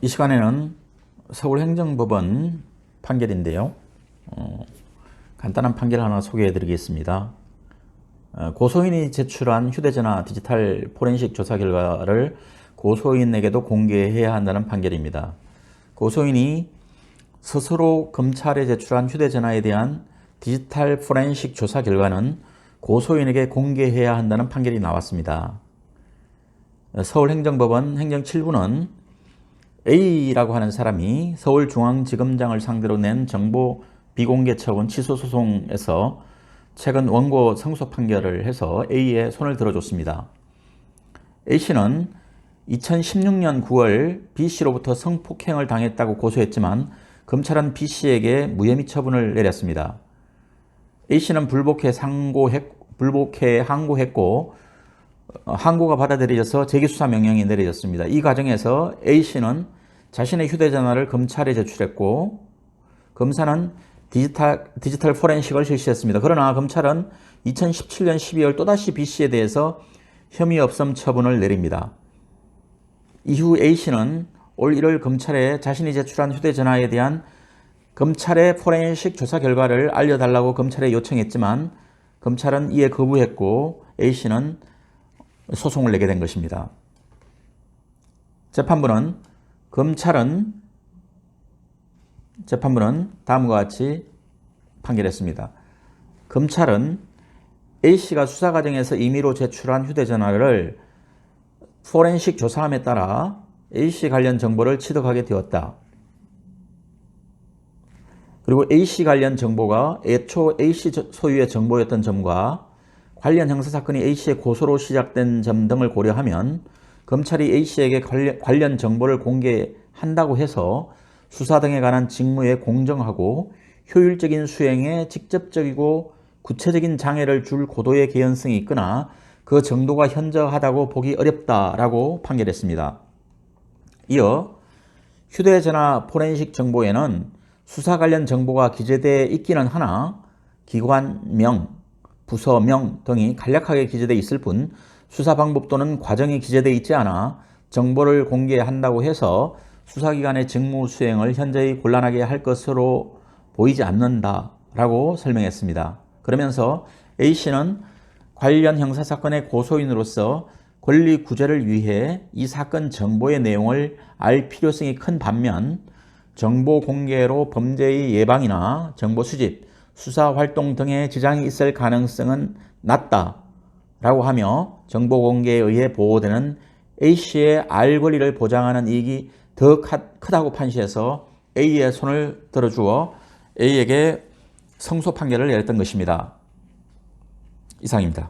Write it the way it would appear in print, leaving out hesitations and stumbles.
이 시간에는 서울행정법원 판결인데요. 간단한 판결 하나 소개해 드리겠습니다. 고소인이 제출한 휴대전화 디지털 포렌식 조사 결과를 고소인에게도 공개해야 한다는 판결입니다. 고소인이 스스로 검찰에 제출한 휴대전화에 대한 디지털 포렌식 조사 결과는 고소인에게 공개해야 한다는 판결이 나왔습니다. 서울행정법원 행정 7부는 A라고 하는 사람이 서울중앙지검장을 상대로 낸 정보 비공개 처분 취소 소송에서 최근 원고 승소 판결을 해서 A의 손을 들어줬습니다. A씨는 2016년 9월 B씨로부터 성폭행을 당했다고 고소했지만 검찰은 B씨에게 무혐의 처분을 내렸습니다. A씨는 불복해 항고했고 항고가 받아들여져서 재기수사 명령이 내려졌습니다. 이 과정에서 A씨는 자신의 휴대전화를 검찰에 제출했고 검사는 디지털 포렌식을 실시했습니다. 그러나 검찰은 2017년 12월 또다시 B씨에 대해서 혐의 없음 처분을 내립니다. 이후 A씨는 올 1월 검찰에 자신이 제출한 휴대전화에 대한 검찰의 포렌식 조사 결과를 알려달라고 검찰에 요청했지만 검찰은 이에 거부했고 A씨는 소송을 내게 된 것입니다. 재판부는 다음과 같이 판결했습니다. 검찰은 A씨가 수사 과정에서 임의로 제출한 휴대전화를 포렌식 조사함에 따라 A씨 관련 정보를 취득하게 되었다. 그리고 A씨 관련 정보가 애초 A씨 소유의 정보였던 점과 관련 형사사건이 A씨의 고소로 시작된 점 등을 고려하면 검찰이 A씨에게 관련 정보를 공개한다고 해서 수사 등에 관한 직무에 공정하고 효율적인 수행에 직접적이고 구체적인 장애를 줄 고도의 개연성이 있거나 그 정도가 현저하다고 보기 어렵다라고 판결했습니다. 이어 휴대전화 포렌식 정보에는 수사 관련 정보가 기재되어 있기는 하나 기관명, 부서명 등이 간략하게 기재되어 있을 뿐 수사 방법 또는 과정이 기재되어 있지 않아 정보를 공개한다고 해서 수사기관의 직무 수행을 현저히 곤란하게 할 것으로 보이지 않는다라고 설명했습니다. 그러면서 A씨는 관련 형사사건의 고소인으로서 권리 구제를 위해 이 사건 정보의 내용을 알 필요성이 큰 반면 정보 공개로 범죄의 예방이나 정보 수집, 수사 활동 등에 지장이 있을 가능성은 낮다라고 하며 정보 공개에 의해 보호되는 A씨의 알 권리를 보장하는 이익이 더 크다고 판시해서 A의 손을 들어주어 A에게 승소 판결을 내렸던 것입니다. 이상입니다.